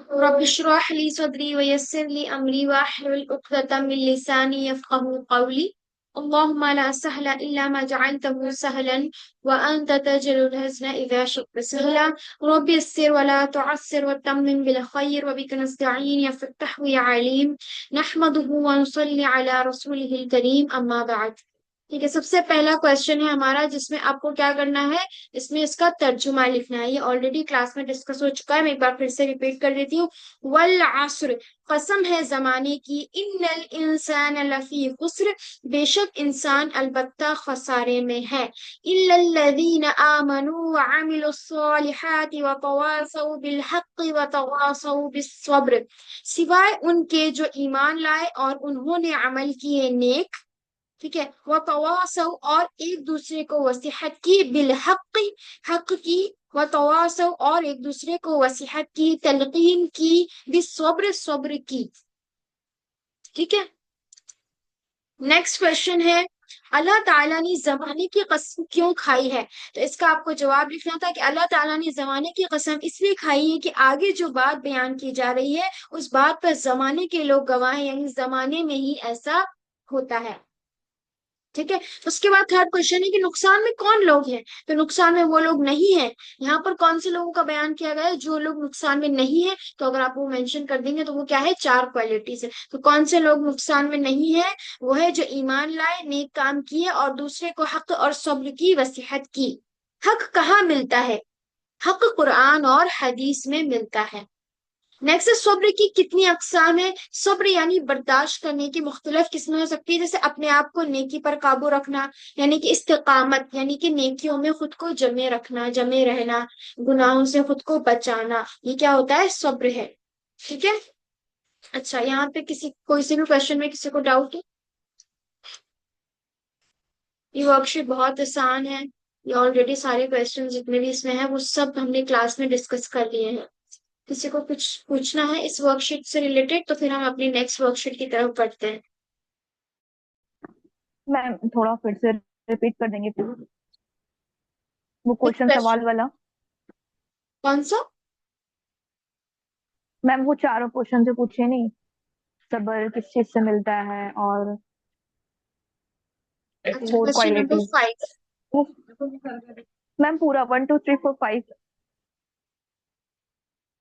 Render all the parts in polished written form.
Rabbi इश्रह ली सदरी व यस्सिर ली अमरी वाहलुल उक़दतम मिन लिसानी यफ़क़हू क़ौली। अल्लाहुम्मा ला सहला इल्ला मा जअलतहु सहलन व अंत तजअलुल हज़्न इज़ा शि'ता सहला। रब्बि यस्सिर व ला तुअस्सिर व तम्मिम बिल खैर व बिका नस्तईन या फ़त्ताह या अलीम। नहमदुहु व नुसल्ली अला रसूलिहिल करीम, अम्मा बअद। ठीक है, सबसे पहला क्वेश्चन है हमारा जिसमें आपको क्या करना है, इसमें इसका तर्जुमा लिखना है। ये ऑलरेडी क्लास में डिस्कस हो चुका है, मैं एक बार फिर से रिपीट कर देती हूँ। वल अस्र, कसम है जमाने की, इन्नल इंसान लफी खुस्र, बेशक इंसान अलबत्ता खसारे में है। इल्लल्लज़ीना आमनू व अमिलुस्सॉलिहाति व तवासौ बिल हक़्क़ि व तवासौ बिस्सब्र, सिवाय उनके जो ईमान लाए और उन्होंने अमल किए नेक। ठीक है, वह तवासव और एक दूसरे को वसीहत की, बिल हक, हक की, व तवासव और एक दूसरे को वसीहत की, तलकीन की, बिस्सब्र, सब्र की। ठीक है, नेक्स्ट क्वेश्चन है, अल्लाह ताला ने जमाने की कसम क्यों खाई है? तो इसका आपको जवाब लिखना था कि अल्लाह ताला ने जमाने की कसम इसलिए खाई है कि आगे जो बात बयान की जा रही है उस बात पर जमाने के लोग गवाह हैं, यानी जमाने में ही ऐसा होता है। ठीक है, उसके बाद थर्ड क्वेश्चन है कि नुकसान में कौन लोग हैं? तो नुकसान में वो लोग नहीं है। यहाँ पर कौन से लोगों का बयान किया गया है जो लोग नुकसान में नहीं है? तो अगर आप वो मेंशन कर देंगे तो वो क्या है, चार क्वालिटीज है। तो कौन से लोग नुकसान में नहीं है? वो है जो ईमान लाए, नेक काम किए और दूसरे को हक और सब्र की वसीहत की। हक कहाँ मिलता है? हक कुरान और हदीस में मिलता है। नेक्स्ट है, सब्र की कितनी अकसाम है? सब्र यानी बर्दाश्त करने की मुख्तलिफ किस्में हो सकती है, जैसे अपने आप को नेकी पर काबू रखना, यानी कि इस्तिकामत, यानी कि नेकियों में खुद को जमे रखना, जमे रहना, गुनाहों से खुद को बचाना, ये क्या होता है, सब्र है। ठीक है, अच्छा यहाँ पे किसी कोई से भी क्वेश्चन में किसी को डाउट है? ये वर्कशीट बहुत आसान है, ये ऑलरेडी सारे क्वेश्चन जितने भी इसमें है वो सब हमने क्लास में डिस्कस कर लिए हैं। किसी को कुछ पूछना है इस वर्कशीट से रिलेटेड तो फिर हम अपनी नेक्स्ट वर्कशीट की तरफ बढ़ते हैं। मैम थोड़ा फिर से रिपीट कर देंगे प्लीज, वो नेक्स्ट क्वेश्चन क्वेश्चन सवाल वाला। कौन सा? मैम वो चारों क्वेश्चन जो पूछे नहीं, सबर किस चीज से मिलता है और अच्छा, four question number qualities. 5। Ma'am पूरा 1 2 3 4 5।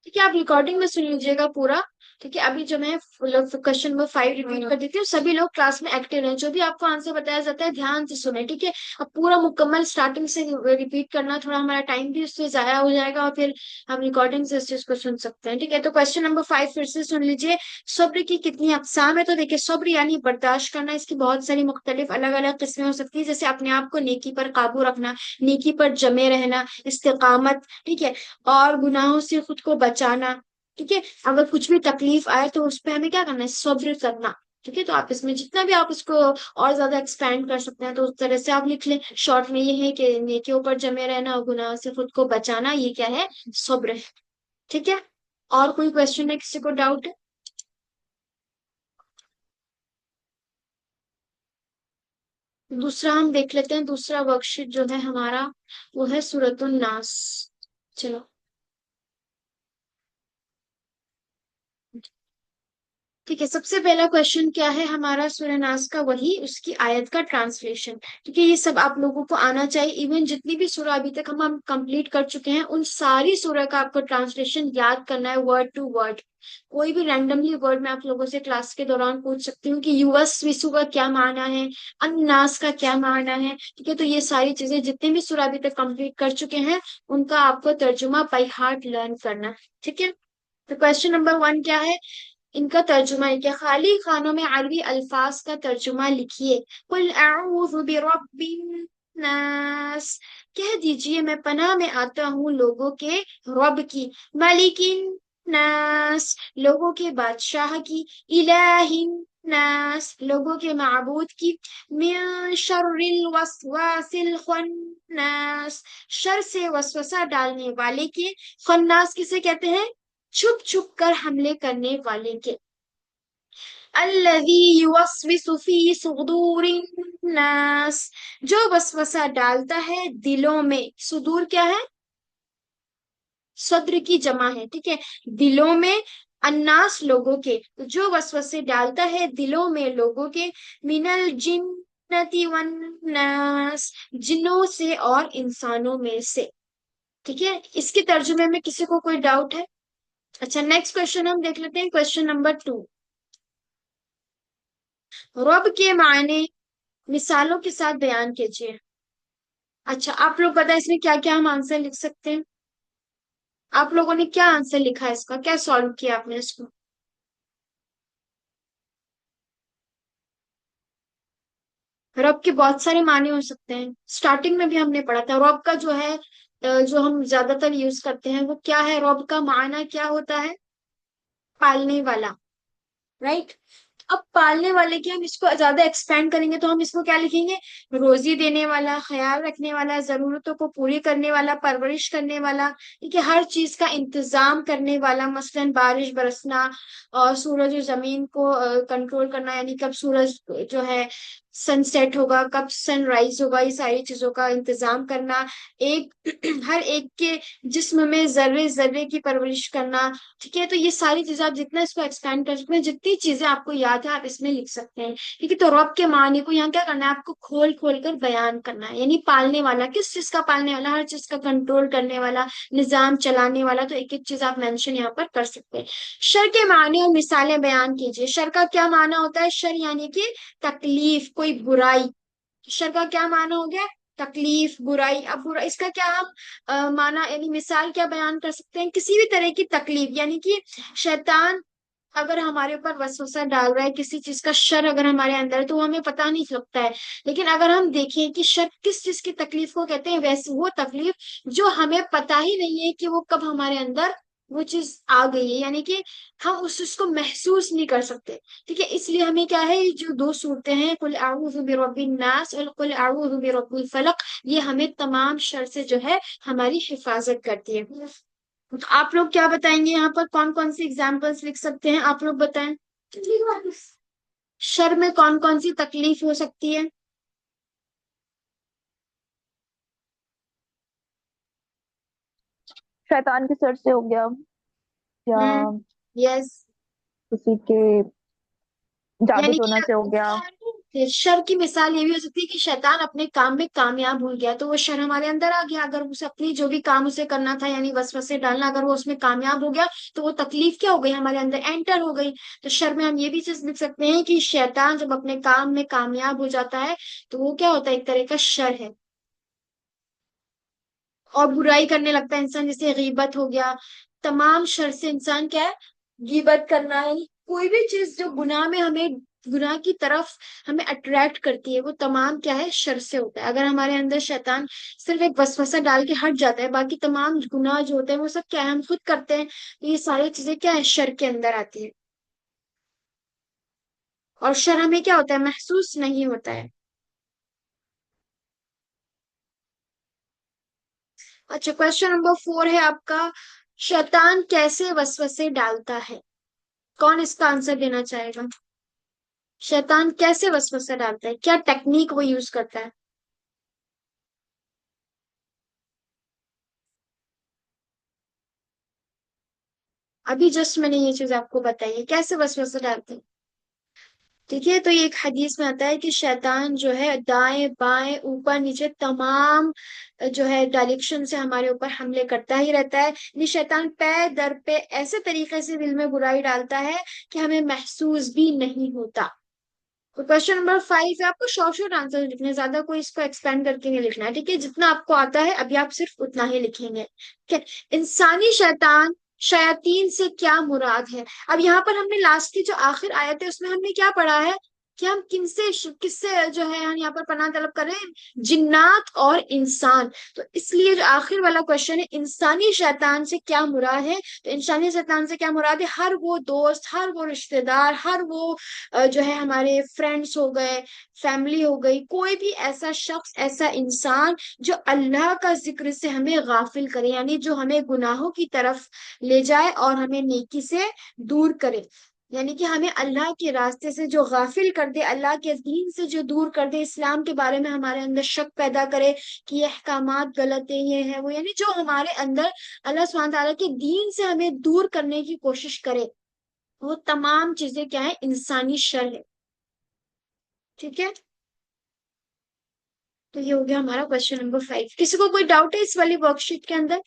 ठीक है, आप रिकॉर्डिंग में सुन लीजिएगा पूरा। ठीक है, अभी जो मैं क्वेश्चन नंबर 5 रिपीट कर देती हूँ, सभी लोग क्लास में एक्टिव रहें, जो भी आपको आंसर बताया जाता है ध्यान से सुने। ठीक है, अब पूरा मुकम्मल स्टार्टिंग से रिपीट करना, थोड़ा हमारा टाइम भी उससे जाया हो जाएगा और फिर हम रिकॉर्डिंग से इस चीज को सुन सकते हैं। ठीक है, तो क्वेश्चन नंबर 5 फिर से सुन लीजिए। सब्र की कितनी अकसाम है? तो देखिए, सब्र यानी बर्दाश्त करना, इसकी बहुत सारी मुख्तलिफ अलग अलग किस्में हो सकती है, जैसे अपने आप को नेकी पर काबू रखना, नेकी पर जमे रहना, इस्तिकामत। ठीक है, और गुनाहों से खुद को बचाना। ठीक है, अगर कुछ भी तकलीफ आए तो उस पर हमें क्या करना है, सब्र करना। ठीक है, तो आप इसमें जितना भी आप उसको और ज्यादा एक्सपैंड कर सकते हैं तो उस तरह से आप लिख लें। शॉर्ट में ये है कि नेकी ऊपर जमे रहना और गुनाह से खुद को बचाना, ये क्या है, सब्र है। ठीक है, और कोई क्वेश्चन है, किसी को डाउट है? दूसरा हम देख लेते हैं, दूसरा वर्कशीट जो है हमारा वो है सूरतुन नास। चलो, ठीक है, सबसे पहला क्वेश्चन क्या है हमारा सूरह नास का, वही उसकी आयत का ट्रांसलेशन। ठीक है, ये सब आप लोगों को आना चाहिए। इवन जितनी भी सूरह अभी तक हम कंप्लीट कर चुके हैं उन सारी सूरह का आपको ट्रांसलेशन याद करना है, वर्ड टू वर्ड। कोई भी रैंडमली वर्ड मैं आप लोगों से क्लास के दौरान पूछ सकती हूँ कि युवस विसु का क्या माना है, अन्नास का क्या माना है। ठीक है, तो ये सारी चीजें जितने भी सूरह अभी तक कंप्लीट कर चुके हैं उनका आपको तर्जुमा बाई हार्ट लर्न करना है। ठीक है, तो क्वेश्चन नंबर 1 क्या है, इनका तर्जुमा है, क्या खाली खानों में अरबी अल्फाज का तर्जुमा लिखिए। कुल अऊज़ु बिरब्बिन नास, कह दीजिए मैं पनाह में आता हूँ लोगों के रब की, मलिकिन नास, लोगों के बादशाह की, इलाहिन नास, लोगों के माबूद की, मिन शर्रिल वसवासिल खन्नास, शर से वसवसा डालने वाले के, खन्नास किसे कहते हैं, छुप छुप कर हमले करने वाले के, अल्लज़ी युवस्विसु फी सुदूरिन नास, जो वसवसा डालता है दिलों में। सुदूर क्या है, सद्र की जमा है, ठीक है। दिलों में, अन्नास लोगों के, तो जो वसवसे डालता है दिलों में लोगों के, मिनल जिन्नति वन्नास, जिन्नों से और इंसानों में से, ठीक है। इसके तर्जुमे में किसी को कोई डाउट है? अच्छा, नेक्स्ट क्वेश्चन हम देख लेते हैं, क्वेश्चन नंबर 2। रब के मायने मिसालों के साथ बयान कीजिए। अच्छा, आप लोग बताएं इसमें क्या क्या हम आंसर लिख सकते हैं। आप लोगों ने क्या आंसर लिखा है, इसका क्या सॉल्व किया आपने इसको? रब के बहुत सारे माने हो सकते हैं, स्टार्टिंग में भी हमने पढ़ा था रब का जो है जो हम ज्यादातर यूज करते हैं वो क्या है, रब का माना क्या होता है? पालने वाला, राइट। अब पालने वाले की हम इसको ज्यादा एक्सपेंड करेंगे तो हम इसको क्या लिखेंगे? रोजी देने वाला, ख्याल रखने वाला, जरूरतों को पूरी करने वाला, परवरिश करने वाला, ठीक है, हर चीज का इंतजाम करने वाला, मसलन बारिश बरसना और सूरज और जमीन को कंट्रोल करना, यानी कब सूरज जो है सनसेट होगा, कब सनराइज होगा, ये सारी चीजों का इंतजाम करना, एक हर एक के जिस्म में जर्रे जर्रे की परवरिश करना, ठीक है। तो ये सारी चीजें आप जितना इसको एक्सपेंड कर सकते हैं, जितनी चीजें आपको याद है आप इसमें लिख सकते हैं, ठीक है। तो रब के मानी को यहाँ क्या करना है, आपको खोल खोल कर बयान करना है, यानी पालने वाला, किस चीज का पालने वाला, हर चीज का कंट्रोल करने वाला, निजाम चलाने वाला, तो एक एक चीज आप मेंशन यहाँ पर कर सकते हैं। शर के मानी और मिसालें बयान कीजिए। शर का क्या माना होता है? शर यानी कि तकलीफ, कोई बुराई। शर का क्या माना हो गया? तकलीफ, बुराई। अब बुरा इसका क्या हम माना यानी मिसाल क्या बयान कर सकते हैं? किसी भी तरह की तकलीफ, यानी कि शैतान अगर हमारे ऊपर वसवसा डाल रहा है, किसी चीज का शर अगर हमारे अंदर है तो वो हमें पता नहीं लगता है, लेकिन अगर हम देखें कि शर किस चीज की तकलीफ को कहते हैं, वैसे वो तकलीफ जो हमें पता ही नहीं है कि वो कब हमारे अंदर वो चीज आ गई है, यानी कि हम उस चीज को महसूस नहीं कर सकते, ठीक है। इसलिए हमें क्या है, ये जो दो सूरतें हैं, कुल अऊज़ु बिरब्बिन नास और कुल अऊज़ु बिरब्बिल फलक, ये हमें तमाम शर से जो है हमारी हिफाजत करती है। तो आप लोग क्या बताएंगे, यहाँ पर कौन कौन सी एग्जाम्पल्स लिख सकते हैं, आप लोग बताएं। शर में कौन कौन सी तकलीफ हो सकती है? शैतान के सर से हो गया, या हम्म, यस। किसी के जादू यानी टोना से हो गया। कि शर की मिसाल ये भी हो सकती है कि शैतान अपने काम में कामयाब हो गया तो वो शर हमारे अंदर आ गया, अगर उसे अपनी जो भी काम उसे करना था यानी वसवसे डालना, अगर वो उसमें कामयाब हो गया तो वो तकलीफ क्या हो गई, हमारे अंदर एंटर हो गई। तो शर में हम ये भी चीज लिख सकते हैं कि शैतान जब अपने काम में कामयाब हो जाता है तो वो क्या होता है, एक तरह का शर है। और बुराई करने लगता है इंसान, जैसे गीबत हो गया, तमाम शर से इंसान क्या है, गीबत करना है। कोई भी चीज जो गुनाह में हमें, गुनाह की तरफ हमें अट्रैक्ट करती है, वो तमाम क्या है, शर से होता है। अगर हमारे अंदर शैतान सिर्फ एक वसवसा डाल के हट जाता है, बाकी तमाम गुनाह जो होते हैं वो सब क्या है, हम खुद करते हैं, तो ये सारी चीजें क्या है, शर के अंदर आती है। और शर हमें क्या होता है, महसूस नहीं होता है। अच्छा, क्वेश्चन नंबर 4 है आपका, शैतान कैसे वसवसे डालता है? कौन इसका आंसर देना चाहेगा? शैतान कैसे वसवसा डालता है, क्या टेक्निक वो यूज करता है? अभी जस्ट मैंने ये चीज आपको बताई है, कैसे वसवसा डालते हैं, ठीक है। तो ये एक हदीस में आता है कि शैतान जो है दाएं बाएं ऊपर नीचे तमाम जो है डायरेक्शन से हमारे ऊपर हमले करता ही रहता है। ये शैतान पे दर पे ऐसे तरीके से दिल में बुराई डालता है कि हमें महसूस भी नहीं होता। तो क्वेश्चन नंबर 5 है, आपको शॉर्ट शॉर्ट आंसर लिखने हैं, ज्यादा कोई इसको एक्सपेंड करके नहीं लिखना है, ठीक है। जितना आपको आता है अभी आप सिर्फ उतना ही लिखेंगे, ठीक है। इंसानी शैतान, शयातीन से क्या मुराद है? अब यहाँ पर हमने लास्ट की जो आखिर आयत है उसमें हमने क्या पढ़ा है कि हम किनसे किससे जो है हम यहाँ पर पनाह तलब कर रहे हैं, जिन्नात और इंसान। तो इसलिए जो आखिर वाला क्वेश्चन है, इंसानी शैतान से क्या मुराद है, तो इंसानी शैतान से क्या मुराद है, हर वो दोस्त, हर वो रिश्तेदार, हर वो जो है हमारे फ्रेंड्स हो गए, फैमिली हो गई, कोई भी ऐसा शख्स, ऐसा इंसान जो अल्लाह का जिक्र से हमें गाफिल करे, यानी जो हमें गुनाहों की तरफ ले जाए और हमें नेकी से दूर करे। यानी कि हमें अल्लाह के रास्ते से जो गाफिल कर दे, अल्लाह के दीन से जो दूर कर दे, इस्लाम के बारे में हमारे अंदर शक पैदा करे कि ये अहकामात गलत है, ये है वो, यानी जो हमारे अंदर अल्लाह सुब्हानहू तआला के दीन से हमें दूर करने की कोशिश करे, वो तमाम चीजें क्या है, इंसानी शर है। ठीक है, तो ये हो गया हमारा क्वेश्चन नंबर 5। किसी को कोई डाउट है इस वाली वर्कशीट के अंदर?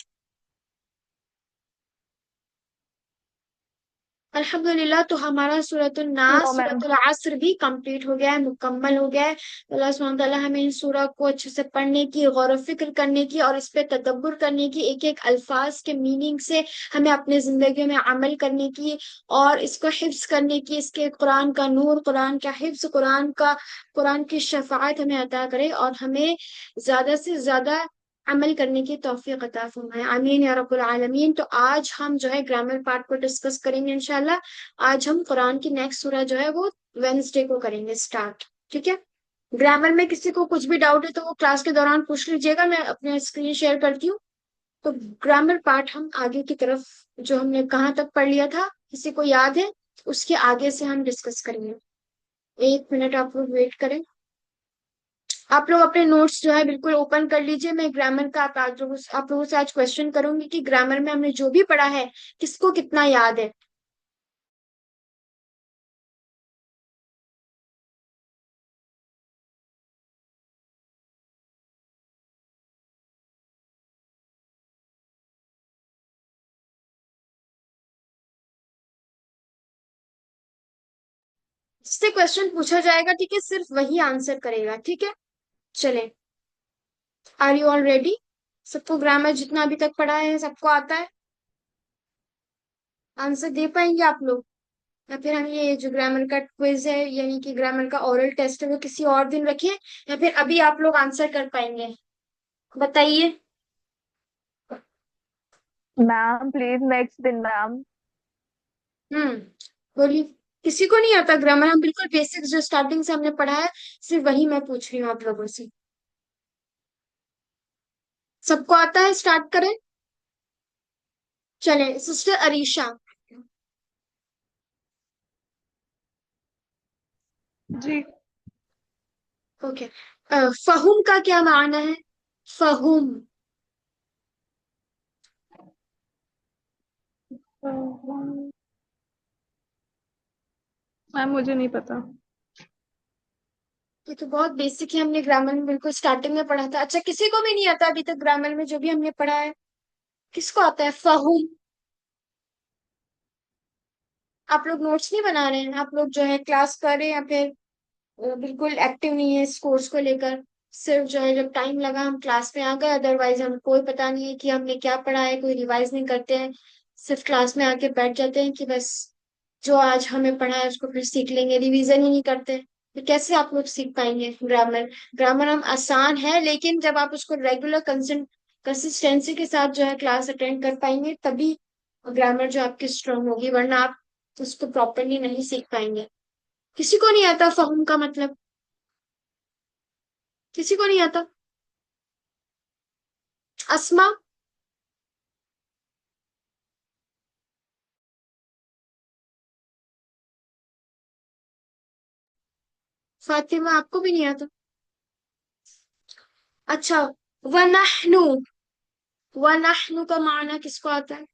अल्हम्दुलिल्लाह, तो हमारा सूरतुल नास नो मैम। सूरतुल असर भी कंप्लीट हो गया है, मुकम्मल हो गया है। तो अल्लाह सुब्हानहू तआला हमें इन सूरा को अच्छे से पढ़ने की, गौर व फिक्र करने की और इस पे तदब्बुर करने की, एक एक अल्फाज के मीनिंग से हमें अपने जिंदगी में अमल करने की और इसको हिफ्ज करने की, इसके कुरान का नूर, कुरान का हिफ्ज, कुरान की शफाअत हमें अता करे और हमें ज्यादा से ज्यादा अमल करने की तौफीक अता फरमाए, आमीन या रब्बुल आलमीन। तो आज हम जो है ग्रामर पार्ट को डिस्कस करेंगे इंशाल्लाह। आज हम कुरान की नेक्स्ट सूरह जो है वो वेंसडे को करेंगे स्टार्ट। ठीक है, ग्रामर में किसी को कुछ भी डाउट है तो वो क्लास के दौरान पूछ लीजिएगा, मैं अपने स्क्रीन शेयर करती हूँ। तो ग्रामर पार्ट हम आगे की तरफ, जो हमने कहाँ तक पढ़ लिया था, किसी को याद है, उसके आगे से हम डिस्कस करेंगे। 1 मिनट आप लोग वेट करें। आप लोग अपने नोट्स जो है बिल्कुल ओपन कर लीजिए। मैं ग्रामर का आप लोगों से आज क्वेश्चन करूंगी कि ग्रामर में हमने जो भी पढ़ा है किसको कितना याद है। जिससे क्वेश्चन पूछा जाएगा, ठीक है, सिर्फ वही आंसर करेगा। ठीक है, चले, आर यू ऑल रेडी? सबको ग्रामर जितना अभी तक पढ़ा है सबको आता है? आंसर दे पाएंगे आप लोग? या फिर हम ये जो ग्रामर का क्विज है, यानी कि ग्रामर का ओरल टेस्ट है, वो किसी और दिन रखें, या फिर अभी आप लोग आंसर कर पाएंगे? बताइए। मैम प्लीज नेक्स्ट दिन मैम। हम्म, बोलिए। किसी को नहीं आता ग्रामर? हम बिल्कुल बेसिक्स जो स्टार्टिंग से हमने पढ़ा है, सिर्फ वही मैं पूछ रही हूँ आप लोगों से। सबको आता है? स्टार्ट करें? चले, सिस्टर अरीशा। जी। ओके, फहुम का क्या माना है? फहुम। मैम मुझे नहीं पता। ये तो बहुत बेसिक है, हमने ग्रामर में बिल्कुल स्टार्टिंग में पढ़ा था। अच्छा, किसी को भी नहीं आता अभी तक ग्रामर में जो भी हमने पढ़ा है? किसको आता है फहुम? आप लोग नोट्स नहीं बना रहे हैं? आप लोग जो है क्लास कर रहे हैं या फिर बिल्कुल एक्टिव नहीं है इस कोर्स को लेकर? सिर्फ जो है जब टाइम लगा हम क्लास में आ गए, अदरवाइज हम कोई पता नहीं है कि हमने क्या पढ़ा है, कोई रिवाइज नहीं करते हैं, सिर्फ क्लास में आके बैठ जाते हैं कि बस जो आज हमें पढ़ा है उसको फिर सीख लेंगे, रिवीजन ही नहीं करते। तो कैसे आप लोग सीख पाएंगे ग्रामर? ग्रामर हम आसान है, लेकिन जब आप उसको रेगुलर कंसिस्टेंसी के साथ जो है क्लास अटेंड कर पाएंगे, तभी ग्रामर जो आपकी स्ट्रांग होगी, वरना आप उसको प्रॉपरली नहीं सीख पाएंगे। किसी को नहीं आता फहम का मतलब? किसी को नहीं आता? अस्मा, फातिमा, आपको भी नहीं आता? अच्छा, वनहनु, वनहनु का माना किसको आता है?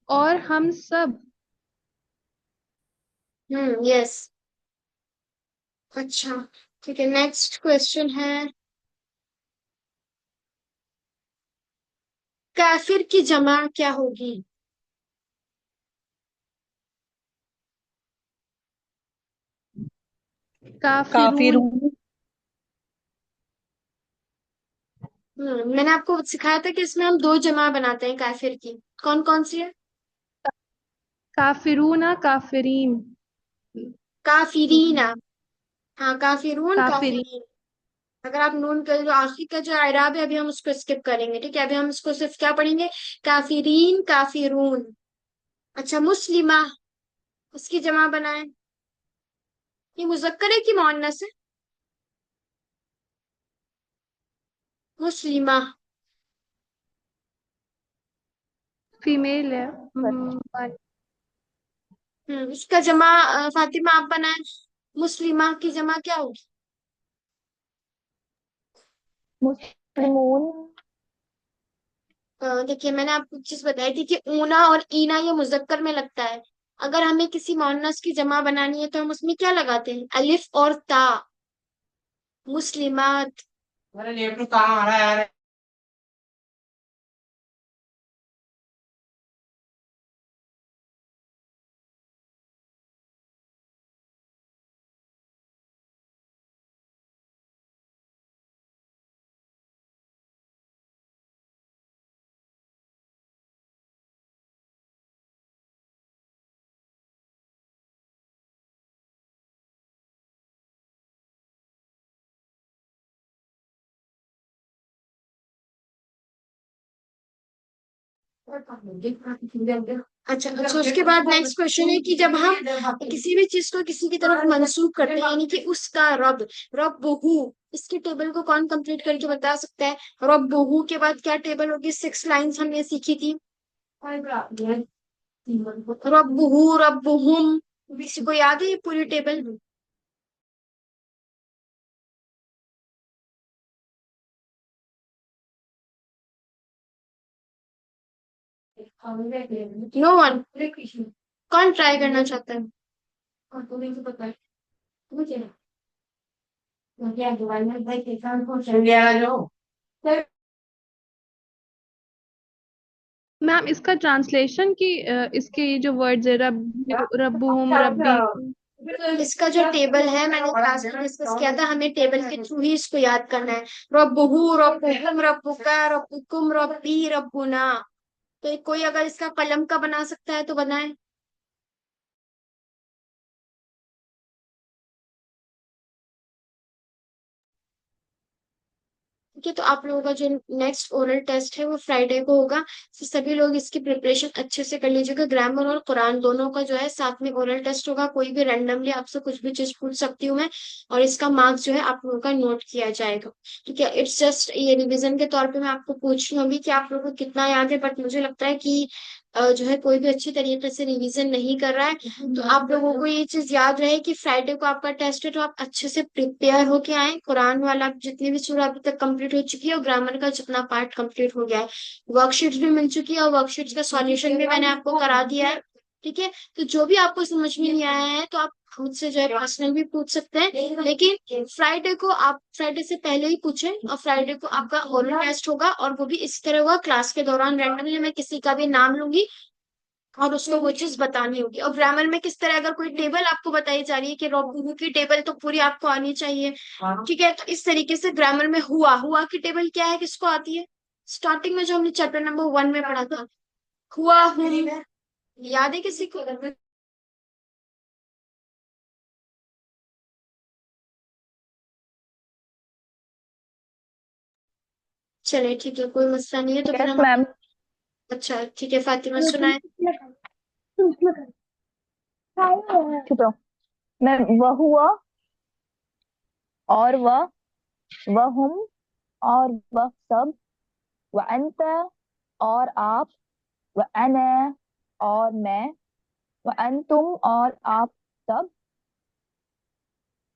और हम सब। यस। अच्छा, ठीक है, नेक्स्ट क्वेश्चन है, काफिर की जमा क्या होगी? काफिरून। काफिरून। मैंने आपको सिखाया था कि इसमें हम दो जमा बनाते हैं काफिर की, कौन कौन सी है? काफिरूना काफिरीन। काफिरीना। हाँ, काफिरून काफिरीन। काफिरीन। अगर आप नून का जो आखिरी का जो इराब है, अभी हम उसको स्किप करेंगे, ठीक है, अभी हम इसको सिर्फ क्या पढ़ेंगे, काफिरीन काफिरून। अच्छा, मुस्लिमा, उसकी जमा बनाए। ये मुजक्कर है कि मुअन्नस है? मुस्लिमा। फीमेल है। इसका जमा फातिमा आप बनाए। मुस्लिमा की जमा क्या होगी? मुस्लिमून। देखिए मैंने आपको एक चीज बताई थी कि ऊना और ईना ये मुजक्कर में लगता है। अगर हमें किसी मोअन्नस की जमा बनानी है तो हम उसमें क्या लगाते हैं? अलिफ और ता। मुस्लिमात। अरे नेटवर्क कहाँ आ रहा है यार। अच्छा अच्छा, उसके बाद नेक्स्ट क्वेश्चन है कि जब हम किसी भी चीज को किसी की तरफ मंसूब करते हैं, यानी कि उसका रब, रब्बुहू, इसकी टेबल को कौन कंप्लीट करके बता सकता है? रब्बुहू के बाद क्या टेबल होगी? 6 लाइंस हमने सीखी थी। रब्बुहू, रब्बुहुम, किसी को याद है ये पूरी टेबल? No one. कौन ट्राई करना चाहता है? इंडिया जो मैम इसका ट्रांसलेशन की इसके ये जो वर्ड्स है रब्बुहुम रब्बी। इसका जो टेबल है मैंने क्लास में डिस्कस किया था, हमें टेबल के थ्रू ही इसको याद करना है। रब्बुहू, रब्बुहुम, रब्बुका, रब्बुकुम, रब्बी, रब्बुना। तो कोई अगर इसका कलम का बना सकता है तो बनाए। ठीक है, तो आप लोगों का जो नेक्स्ट ओरल टेस्ट है वो फ्राइडे को होगा। तो सभी लोग इसकी प्रिपरेशन अच्छे से कर लीजिएगा। ग्रामर और कुरान दोनों का जो है साथ में ओरल टेस्ट होगा। कोई भी रैंडमली आपसे कुछ भी चीज पूछ सकती हूँ मैं, और इसका मार्क्स जो है आप लोगों का नोट किया जाएगा। ठीक है, इट्स जस्ट ये रिवीजन के तौर पे मैं आपको पूछ रही हूँ अभी कि आप लोगों को कितना याद है, बट मुझे लगता है कि जो है कोई भी अच्छी तरीके से रिवीजन नहीं कर रहा है। तो आप लोगों को ये चीज याद रहे कि फ्राइडे को आपका टेस्ट है, तो आप अच्छे से प्रिपेयर होके आए। कुरान वाला जितनी भी सूरह अभी तक कंप्लीट हो चुकी है और ग्रामर का जितना पार्ट कंप्लीट हो गया है, वर्कशीट्स भी मिल चुकी है और वर्कशीट्स का सॉल्यूशन भी मैंने आपको करा दिया है। ठीक है, तो जो भी आपको समझ में नहीं आया है तो आप मुझसे जो है पर्सनल भी पूछ सकते हैं, लेकिन फ्राइडे को आप फ्राइडे से पहले ही पूछें। और फ्राइडे को आपका ओरल टेस्ट होगा और वो भी इस तरह होगा, क्लास के दौरान रैंडमली मैं किसी का भी नाम लूंगी और उसको वो चीज बतानी होगी। और ग्रामर में किस तरह, अगर कोई टेबल आपको बताई जा रही है कि रॉबू की टेबल तो पूरी आपको आनी चाहिए। ठीक है, तो इस तरीके से ग्रामर में हुआ हुआ की टेबल क्या है, किसको आती है? स्टार्टिंग में जो हमने चैप्टर नंबर 1 में पढ़ा था, हुआ हूँ, याद है किसी को? चलिए ठीक है, कोई मसला नहीं है, तो फिर यस हम मैम। अच्छा ठीक है, फातिमा सुनाए। चुप रहो। मैं वह हुआ और वह हम और वह सब, व अंत और आप, व अना और मैं, व अंतुम और आप सब,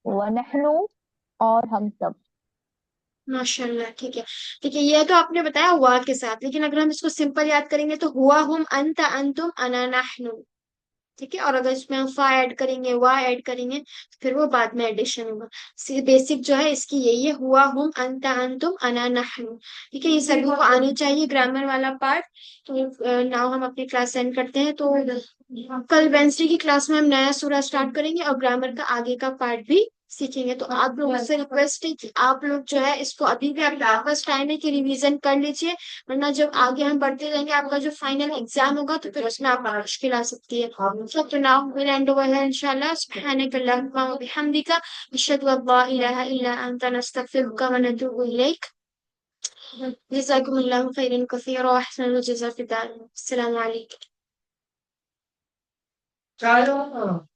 व नहनु और हम सब। माशाल्लाह, ठीक है। ठीक है, ये तो आपने बताया हुआ के साथ, लेकिन अगर हम इसको सिंपल याद करेंगे तो हुआ हम अंत अंतुम अना नहनु। ठीक है, और अगर इसमें हम फा ऐड करेंगे, वाह ऐड करेंगे, तो फिर वो बाद में एडिशन होगा। बेसिक जो है इसकी यही है, हुआ हम अंत अंतुम अना नहनु। ठीक है, ये सभी को आनी चाहिए ग्रामर वाला पार्ट। तो नाउ हम अपनी क्लास एंड करते हैं। तो कल वेंसडे की क्लास में हम नया सूरा स्टार्ट करेंगे और ग्रामर का आगे का पार्ट भी सीखेंगे। तो आप लोगों से रिक्वेस्ट है कि आप लोग जो है इसको अभी भी आपका फर्स्ट टाइम है कि रिवीजन कर लीजिए, वरना जब आगे हम बढ़ते जाएंगे आपका जो फाइनल एग्जाम होगा तो फिर उसमें आपको मुश्किल आ सकती है। तो नाउ विल एंड ओवर है इंशाल्लाह। सुब्हानक अल्लाहुम्मा व बिहम्दिका, अशहदु अल्ला इलाहा इल्ला अंता, नस्तगफिरुका व नतूबु इलैक। जज़ाकुमुल्लाहु खैरन कसीरा व अहसनुल जज़ा फिद दार। अस्सलामु अलैकुम। चलो